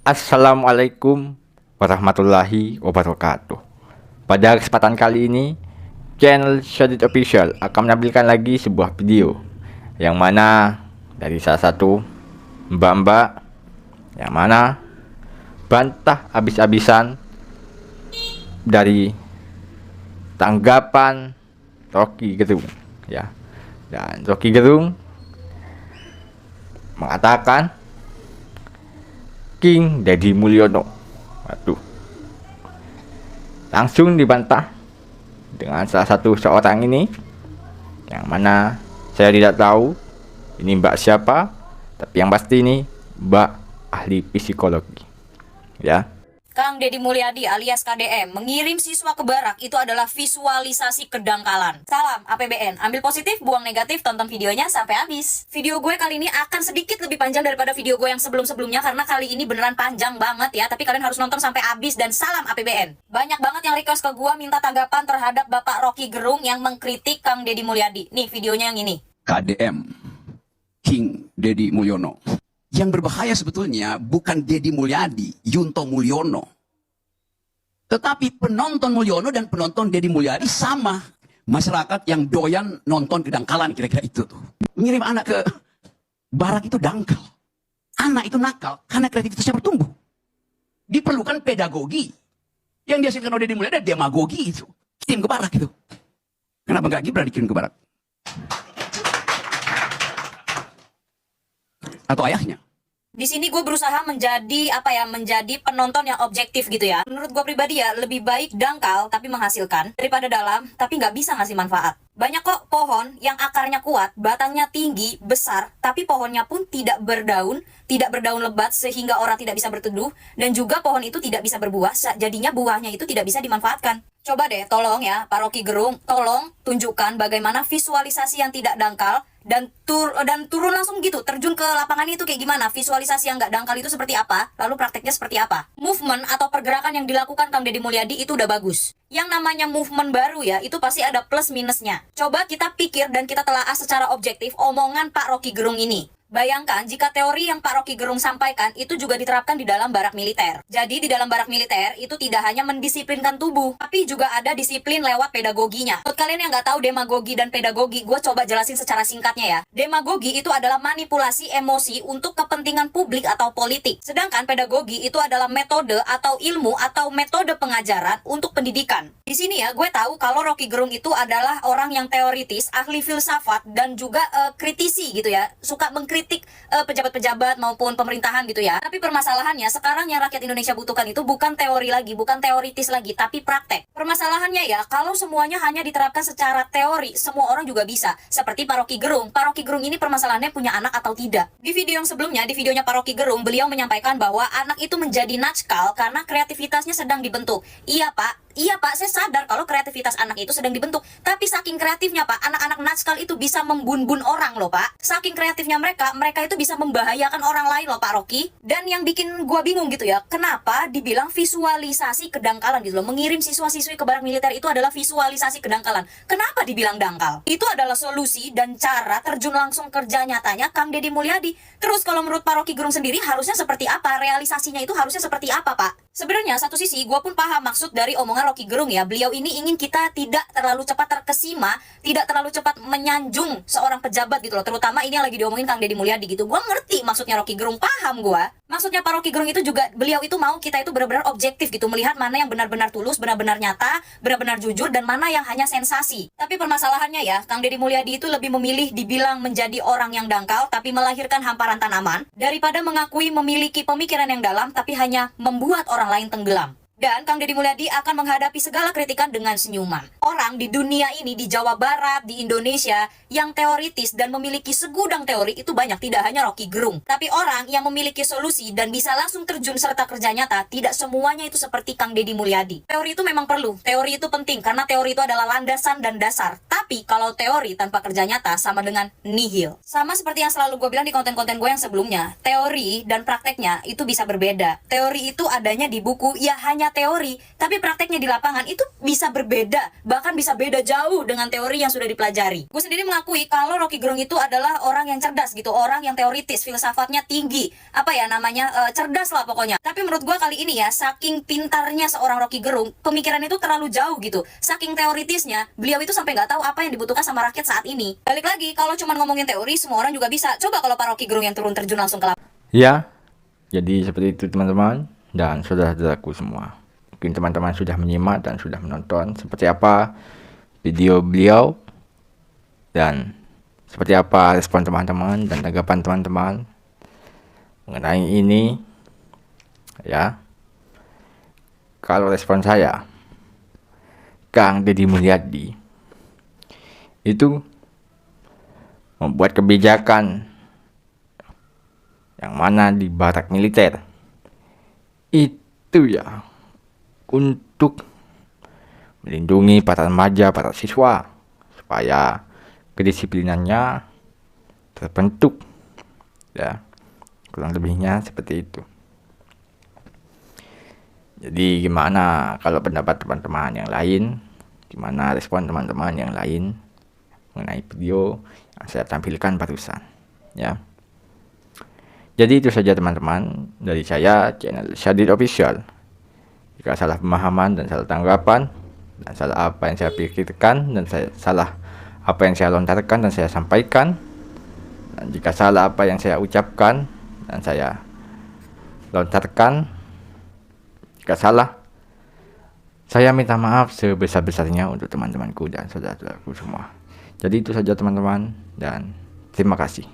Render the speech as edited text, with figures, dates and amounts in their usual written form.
Assalamualaikum warahmatullahi wabarakatuh. Pada kesempatan kali ini, channel Shadid Official akan menampilkan lagi sebuah video yang mana dari salah satu mbak-mbak yang mana bantah habis-habisan dari tanggapan Rocky Gerung ya. Dan Rocky Gerung mengatakan King Deddy Mulyono. Waduh. Langsung dibantah dengan salah satu seorang ini yang mana saya tidak tahu ini mbak siapa, tapi yang pasti ini mbak ahli psikologi. Ya. Kang Deddy Mulyadi alias KDM mengirim siswa ke barak itu adalah visualisasi kedangkalan. Salam APBN, ambil positif, buang negatif, tonton videonya sampai habis. Video gue kali ini akan sedikit lebih panjang daripada video gue yang sebelum-sebelumnya karena kali ini beneran panjang banget ya, tapi kalian harus nonton sampai habis dan salam APBN. Banyak banget yang request ke gue minta tanggapan terhadap Bapak Rocky Gerung yang mengkritik Kang Deddy Mulyadi. Nih videonya yang ini. KDM, King Deddy Mulyono. Yang berbahaya sebetulnya bukan Deddy Mulyadi, Yunto Mulyono. Tetapi penonton Mulyono dan penonton Deddy Mulyadi sama. Masyarakat yang doyan nonton kedangkalan, kira-kira itu tuh. Ngirim anak ke barak itu dangkal. Anak itu nakal karena kreativitasnya bertumbuh. Diperlukan pedagogi. Yang dihasilkan oleh Deddy Mulyadi ada demagogi itu. Kirim ke barak itu. Kenapa nggak Gibran dikirim ke barak? Atau ayahnya. Di sini gue berusaha menjadi menjadi penonton yang objektif gitu ya. Menurut gue pribadi ya, lebih baik dangkal tapi menghasilkan daripada dalam tapi nggak bisa ngasih manfaat. Banyak kok pohon yang akarnya kuat, batangnya tinggi, besar, tapi pohonnya pun tidak berdaun lebat sehingga orang tidak bisa berteduh, dan juga pohon itu tidak bisa berbuah, jadinya buahnya itu tidak bisa dimanfaatkan. Coba deh, tolong ya Pak Rocky Gerung, tolong tunjukkan bagaimana visualisasi yang tidak dangkal dan turun langsung gitu, terjun ke lapangan itu kayak gimana, visualisasi yang nggak dangkal itu seperti apa, lalu prakteknya seperti apa. Movement atau pergerakan yang dilakukan Kang Deddy Mulyadi itu udah bagus. Yang namanya movement baru ya, itu pasti ada plus minusnya. Coba kita pikir dan kita telaah secara objektif omongan Pak Rocky Gerung ini. Bayangkan jika teori yang Pak Rocky Gerung sampaikan itu juga diterapkan di dalam barak militer. Jadi di dalam barak militer itu tidak hanya mendisiplinkan tubuh, tapi juga ada disiplin lewat pedagoginya. Buat kalian yang nggak tahu demagogi dan pedagogi, gue coba jelasin secara singkatnya ya. Demagogi itu adalah manipulasi emosi untuk kepentingan publik atau politik. Sedangkan pedagogi itu adalah metode atau ilmu atau metode pengajaran untuk pendidikan. Di sini ya, gue tahu kalau Rocky Gerung itu adalah orang yang teoritis, ahli filsafat, dan juga kritisi gitu ya. Suka mengkritik pejabat-pejabat maupun pemerintahan gitu ya. Tapi permasalahannya sekarang yang rakyat Indonesia butuhkan itu bukan teori lagi, bukan teoritis lagi, tapi praktek. Permasalahannya ya, kalau semuanya hanya diterapkan secara teori, semua orang juga bisa. Seperti Pak Rocky Gerung. Pak Rocky Gerung ini permasalahannya punya anak atau tidak. Di video yang sebelumnya, di videonya Pak Rocky Gerung, beliau menyampaikan bahwa anak itu menjadi natskal karena kreativitasnya sedang dibentuk. Iya Pak, saya sadar kalau kreativitas anak itu sedang dibentuk. Tapi saking kreatifnya Pak, anak-anak natskal itu bisa membun-bun orang loh Pak. Saking kreatifnya mereka itu bisa membahayakan orang lain loh Pak Rocky. Dan yang bikin gua bingung gitu ya, kenapa dibilang visualisasi kedangkalan gitu loh. Mengirim siswa-siswi ke barak militer itu adalah visualisasi kedangkalan. Kenapa dibilang dangkal? Itu adalah solusi dan cara terjun langsung kerja nyatanya Kang Deddy Mulyadi. Terus kalau menurut Pak Rocky Gerung sendiri harusnya seperti apa? Realisasinya itu harusnya seperti apa Pak? Sebenarnya satu sisi gue pun paham maksud dari omongan Rocky Gerung ya. Beliau ini ingin kita tidak terlalu cepat terkesima, tidak terlalu cepat menyanjung seorang pejabat gitu loh. Terutama ini yang lagi diomongin Kang Deddy Mulyadi gitu. Gue ngerti maksudnya Rocky Gerung, paham gue. Maksudnya Pak Rocky Gerung itu juga, beliau itu mau kita itu benar-benar objektif gitu, melihat mana yang benar-benar tulus, benar-benar nyata, benar-benar jujur, dan mana yang hanya sensasi. Tapi permasalahannya ya, Kang Deddy Mulyadi itu lebih memilih dibilang menjadi orang yang dangkal tapi melahirkan hamparan tanaman, daripada mengakui memiliki pemikiran yang dalam tapi hanya membuat orang lain tenggelam. Dan Kang Deddy Mulyadi akan menghadapi segala kritikan dengan senyuman. Orang di dunia ini, di Jawa Barat, di Indonesia, yang teoritis dan memiliki segudang teori itu banyak, tidak hanya Rocky Gerung. Tapi orang yang memiliki solusi dan bisa langsung terjun serta kerja nyata, tidak semuanya itu seperti Kang Deddy Mulyadi. Teori itu memang perlu, teori itu penting, karena teori itu adalah landasan dan dasar. Tapi kalau teori tanpa kerja nyata sama dengan nihil. Sama seperti yang selalu gue bilang di konten-konten gue yang sebelumnya, teori dan prakteknya itu bisa berbeda. Teori itu adanya di buku, ya hanya adalah teori, tapi prakteknya di lapangan itu bisa berbeda, bahkan bisa beda jauh dengan teori yang sudah dipelajari. Gue sendiri mengakui kalau Rocky Gerung itu adalah orang yang cerdas gitu, orang yang teoritis, filsafatnya tinggi, cerdas lah pokoknya. Tapi menurut gue kali ini ya, saking pintarnya seorang Rocky Gerung, pemikiran itu terlalu jauh gitu. Saking teoritisnya, beliau itu sampai nggak tahu apa yang dibutuhkan sama rakyat saat ini. Balik lagi, kalau cuma ngomongin teori, semua orang juga bisa. Coba kalau Pak Rocky Gerung yang turun terjun langsung ke lapangan. Ya, jadi seperti itu teman-teman dan saudara-saudaraku semua. Mungkin teman-teman sudah menyimak dan sudah menonton seperti apa video beliau dan seperti apa respon teman-teman dan tanggapan teman-teman mengenai ini. Ya, kalau respon saya, Kang Deddy Mulyadi itu membuat kebijakan yang mana di barak militer itu ya untuk melindungi para remaja, para siswa supaya kedisiplinannya terbentuk, ya kurang lebihnya seperti itu. Jadi gimana kalau pendapat teman-teman yang lain, gimana respon teman-teman yang lain mengenai video yang saya tampilkan barusan, ya. Jadi itu saja teman-teman dari saya, channel Syadid Official. Jika salah pemahaman dan salah tanggapan dan salah apa yang saya pikirkan dan salah apa yang saya lontarkan dan saya sampaikan, dan jika salah apa yang saya ucapkan dan saya lontarkan, jika salah, saya minta maaf sebesar-besarnya untuk teman-temanku dan saudara-saudaraku semua. Jadi itu saja teman-teman dan terima kasih.